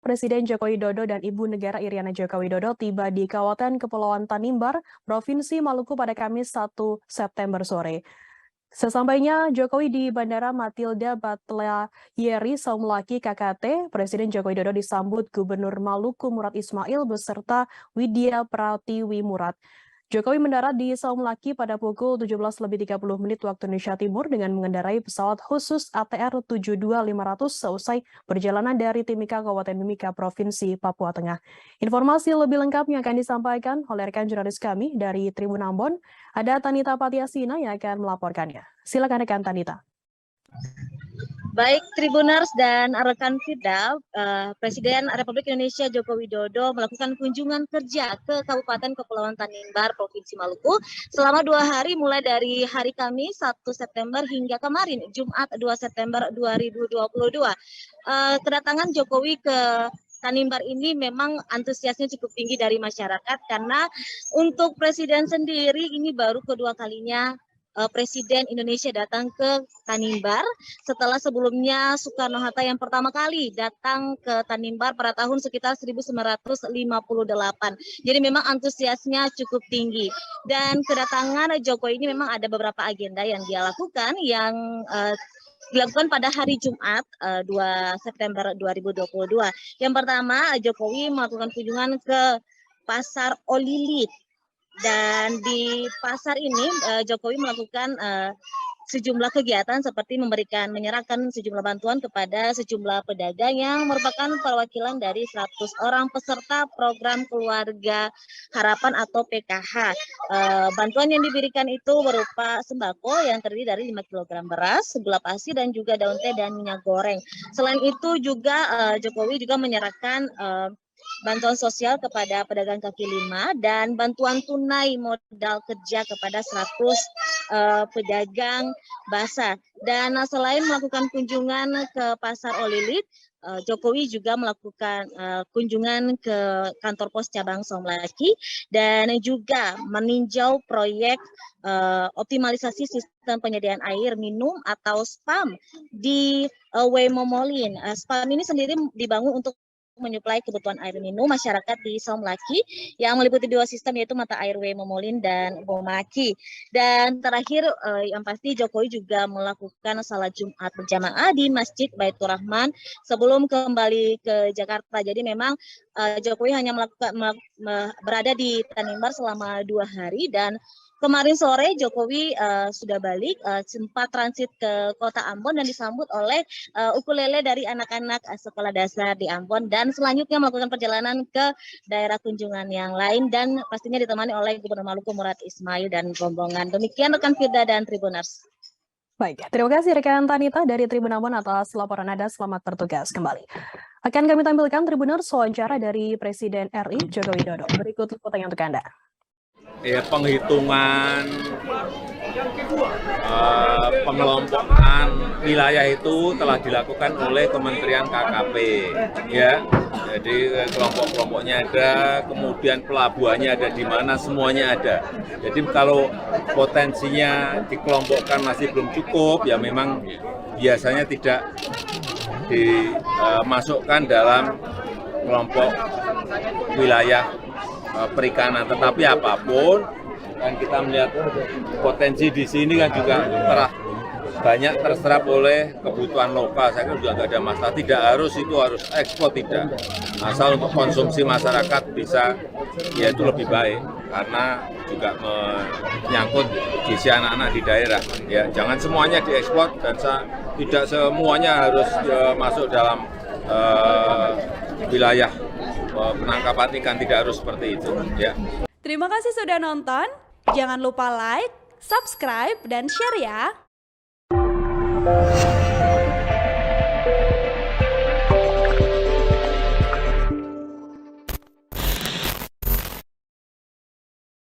Presiden Joko Widodo dan Ibu Negara Iriana Joko Widodo tiba di Kabupaten Kepulauan Tanimbar, Provinsi Maluku pada Kamis 1 September sore. Sesampainya Jokowi di Bandara Matilda Batlayeri Saumlaki KKT, Presiden Joko Widodo disambut Gubernur Maluku Murad Ismail beserta Widya Pratiwi Murad. Jokowi mendarat di Saumlaki pada pukul 17.30 waktu Indonesia Timur dengan mengendarai pesawat khusus ATR 72500 seusai perjalanan dari Timika, Kabupaten Mimika, Provinsi Papua Tengah. Informasi lebih lengkapnya akan disampaikan oleh rekan jurnalis kami dari Tribun Ambon. Ada Tanita Patiasina yang akan melaporkannya. Silakan rekan Tanita. Baik Tribuners dan rekan Firda, Presiden Republik Indonesia Joko Widodo melakukan kunjungan kerja ke Kabupaten Kepulauan Tanimbar, Provinsi Maluku selama 2 hari mulai dari hari Kamis 1 September hingga kemarin Jumat 2 September 2022. Kedatangan Jokowi ke Tanimbar ini memang antusiasnya cukup tinggi dari masyarakat karena untuk Presiden sendiri ini baru kedua kalinya Presiden Indonesia datang ke Tanimbar setelah sebelumnya Soekarno-Hatta yang pertama kali datang ke Tanimbar pada tahun sekitar 1958. Jadi memang antusiasnya cukup tinggi. Dan kedatangan Jokowi ini memang ada beberapa agenda yang dia lakukan yang dilakukan pada hari Jumat 2 September 2022. Yang pertama, Jokowi melakukan kunjungan ke Pasar Olilit. Dan di pasar ini Jokowi melakukan sejumlah kegiatan seperti menyerahkan sejumlah bantuan kepada sejumlah pedagang yang merupakan perwakilan dari 100 orang peserta program Keluarga Harapan atau PKH. Bantuan yang diberikan itu berupa sembako yang terdiri dari 5 kg beras, gula pasir, dan juga daun teh dan minyak goreng. Selain itu juga Jokowi juga menyerahkan bantuan sosial kepada pedagang kaki lima dan bantuan tunai modal kerja kepada 100 pedagang basah. Dan selain melakukan kunjungan ke Pasar Olilit, Jokowi juga melakukan kunjungan ke kantor pos cabang Saumlaki dan juga meninjau proyek optimalisasi sistem penyediaan air minum atau SPAM di Wemomolin. SPAM ini sendiri dibangun untuk menyuplai kebutuhan air minum masyarakat di Saumlaki yang meliputi 2 sistem yaitu mata air Wemomolin dan Bomaki. Dan terakhir yang pasti Jokowi juga melakukan salat Jumat berjamaah di Masjid Baitur Rahman sebelum kembali ke Jakarta. Jadi memang Jokowi hanya berada di Tanimbar selama 2 hari dan kemarin sore Jokowi sudah balik, sempat transit ke kota Ambon dan disambut oleh ukulele dari anak-anak sekolah dasar di Ambon dan selanjutnya melakukan perjalanan ke daerah kunjungan yang lain dan pastinya ditemani oleh Gubernur Maluku Murad Ismail dan rombongan. Demikian rekan Firda dan Tribuners. Baik, terima kasih rekan Tanita dari Tribun Ambon atas laporan Anda. Selamat bertugas kembali. Akan kami tampilkan Tribuners wawancara dari Presiden RI Joko Widodo. Berikut liputannya untuk Anda. Ya, penghitungan pengelompokan wilayah itu telah dilakukan oleh Kementerian KKP, ya. Jadi kelompok-kelompoknya ada, kemudian pelabuhannya ada di mana, semuanya ada. Jadi kalau potensinya dikelompokkan masih belum cukup, ya memang biasanya tidak dimasukkan dalam kelompok wilayah perikanan, tetapi apapun kan kita melihat potensi di sini kan juga banyak terserap oleh kebutuhan lokal. Saya kan juga nggak ada masalah, tidak harus ekspor, tidak. Asal untuk konsumsi masyarakat bisa, ya itu lebih baik karena juga menyangkut gizi anak-anak di daerah. Ya, jangan semuanya diekspor dan tidak semuanya harus masuk dalam wilayah penangkapan ikan, tidak harus seperti itu, ya. Terima kasih sudah nonton. Jangan lupa like, subscribe, dan share ya.